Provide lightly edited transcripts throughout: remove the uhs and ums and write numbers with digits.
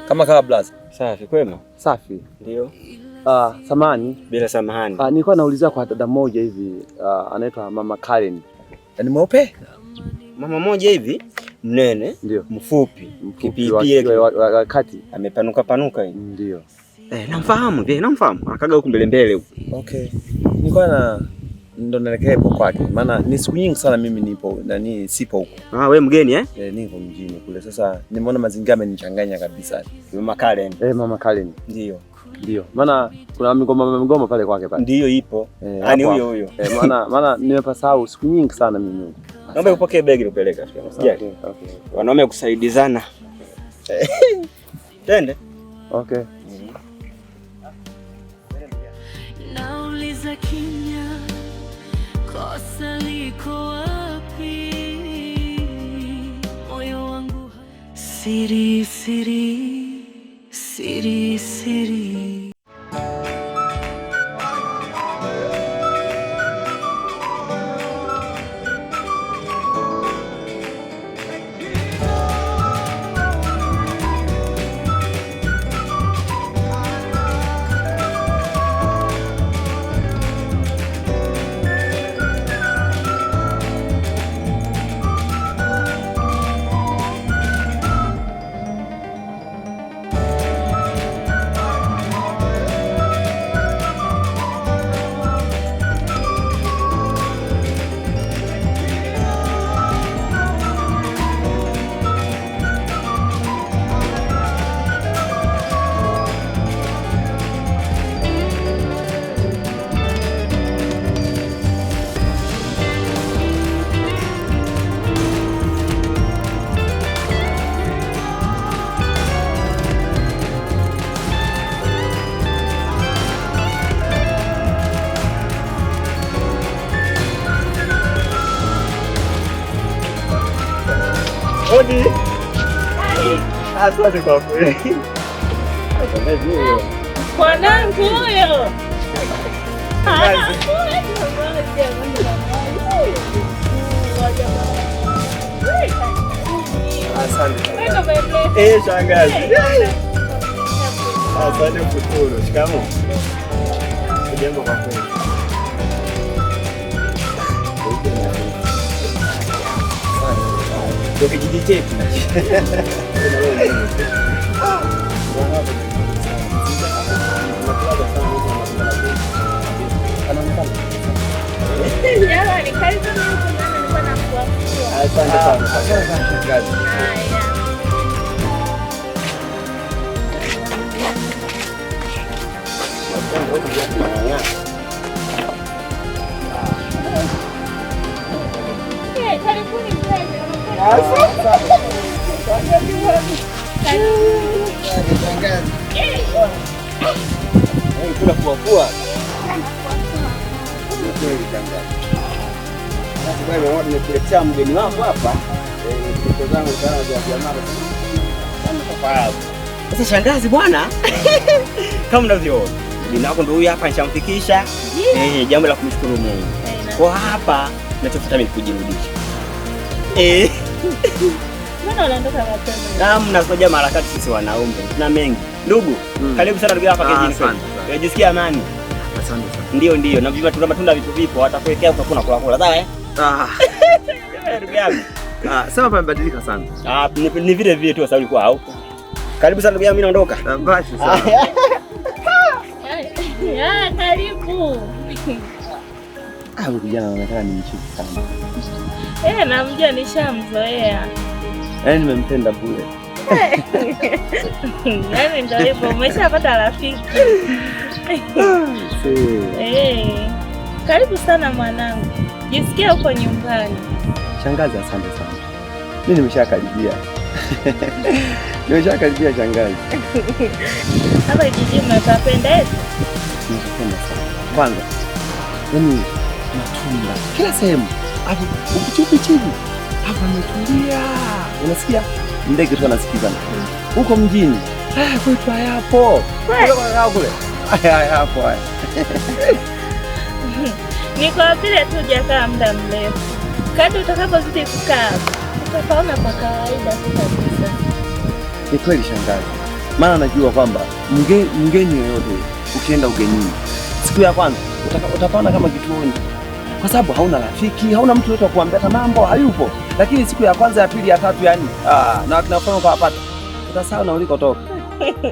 Kama kabla. Safi kwema? Safi. Ndio. Samahani. Bila samahani. Nilikuwa naulizia kwa dada moja hivi, anaitwa Mama Karen. Ni mweupe? Mama moja hivi, mnene, ndio, mfupi, kipipi wakati amepanuka hivi. Ndio. Namfahamu, namfahamu. Akaga huko mbele huko. Okay. Nilikuwa ndo naelekea hapo kwake. Maana ni siku nyingi sana mimi sipo huko. Wewe mgeni eh? Niko mjini kule. Sasa nimeona mazingira yamenichanganya kabisa. Mama Karen. Mama Karen. Ndio. Ndio. Maana kuna migoma pale kwake pale. Ndio ipo. Ni huyo. Maana nimepasahau siku nyingi sana mimi huko. Naomba upokee begi nipeleka. Usijali. Okay. Wanaume kusaidizana. Twende. Okay. Nauliza kimya, kosa liko wapi? Moyo wangu siri siri siri siri. Odi. Asante kwa kweli. Mwanangu huyo. Asante. Shangazi. Asante kuturu. Shikamoo. Jambo kwa kweli. Ndio kijiji chetu. Jamani, karibu huko maana nilikuwa nakuafia. Asante sana. Shangazi. Karibuni mzee. Kuna kuwa. Nimekuletea mgeni wako hapa. Sasa shangazi bwana. Kama unavyoona. Mgeni wako ndio huyu hapa nishamfikisha. Jambo la kumshukuru Mungu. Kwa hapa ninachofuata mimi kujirudisha. Mbona unaondoka mapema? Mnasoja harakati sisi wanaume. Tuna mengi. Ndugu, karibu sana ndugu hapa kijijini kwetu. Unajisikia amani? Asante sana. Ndio. Na vitu matunda vitu vipo watakuwekea utakuna kula sawa eh? Ndugu yangu. Sema pamebadilika sana. Ni vile vile tu sasa ulikuwa haupo. Karibu sana ndugu yangu, mimi naondoka. Basi sana. Karibu. Huyu kijana anaonekana ni mchuki sana. Namjua, nishamzoea. Nimempenda bure. Ndio hivyo, umeshapata rafiki. Karibu sana mwanangu. Jisikia uko nyumbani. Shangazi, asante sana. Mimi nimeshakaribia. Nimeshakaribia shangazi. Hapa jiji mnapendeza. Nimependa sana. Kwanza, matunda kila sehemu. Hapo ukichupi chini. Hapa ametulia. Unasikia? Ndege tu anasikiza. Huko mjini. Kwetu hayapo. Kule. Hayapo. Niko vile tu hujakaa muda mrefu. Kadri utakapozidi kukaa, utaona kwa kawaida kabisa. Ni kweli shangazi, maana najua kwamba mgeni yoyote ukienda ugenini siku ya kwanza utapana kama kituoni, kwa sababu hauna rafiki, hauna mtu yote wa kuambia hata mambo hayupo. Lakini siku ya kwanza, ya pili, ya tatu, yani na tunafanya kwa pata, utasahau na ulikotoka.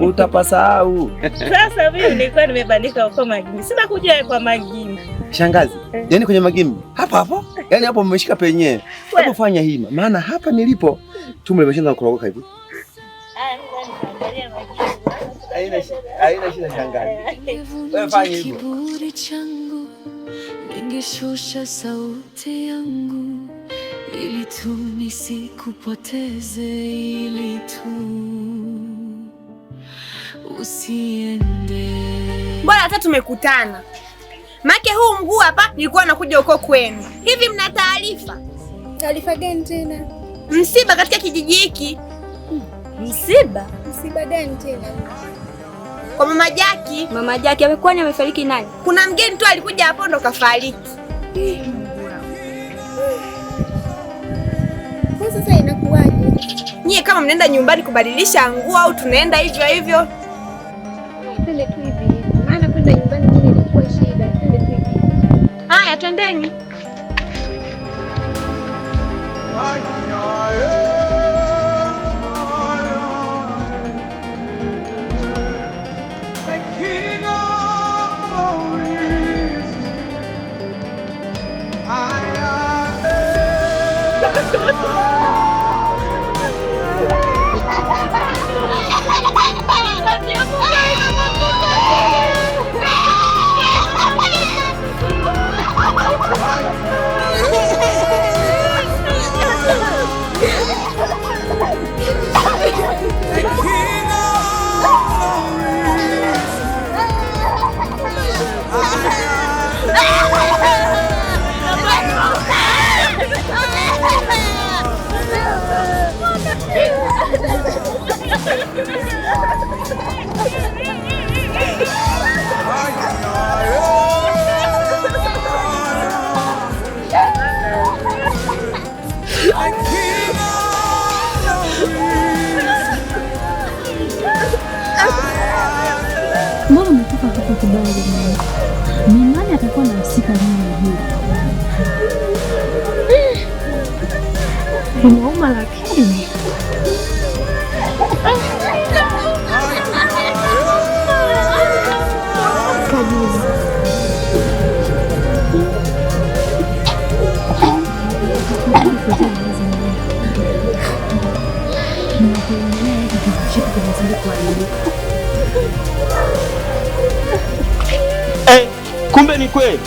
Utapasahau. Sasa mimi nilikuwa nimebandika huko Magimbi. Sina kuja kwa Magimbi. Shangazi, yani kwenye Magimbi hapo hapo. Yani hapo mmeshika penyewe. Hebu fanya hima. Maana hapa nilipo tumbo limeshaanza kurogoka hivi. Haina shida shangazi. Wewe fanya hivyo. Kiburi changu ningeshusha sauti yangu ili tu nisikupoteze, ili tu usiende. Mbona hata tumekutana? Make huu mguu hapa nilikuwa nakuja huko kwenu. Hivi mna taarifa? Taarifa gani tena? Msiba katika kijiji hiki. Msiba? Msiba gani tena? Kwa Mama Jaki. Mama Jaki amekuwa ni amefariki nani? Kuna mgeni tu alikuja hapo ndo kafariki. Kwa sasa inakuwaje? Nyie kama mnaenda nyumbani kubadilisha nguo au tunaenda hivyo hivyo? Twende tu hivi. Maana kwenda nyumbani mimi ilikuwa shida. Twende tu hivi. Haya, twendeni. Mbona umetoka kitu kidogo jamani? Ni nani atakuwa na husika nini hii? Inauma lakini kumbe ni kweli.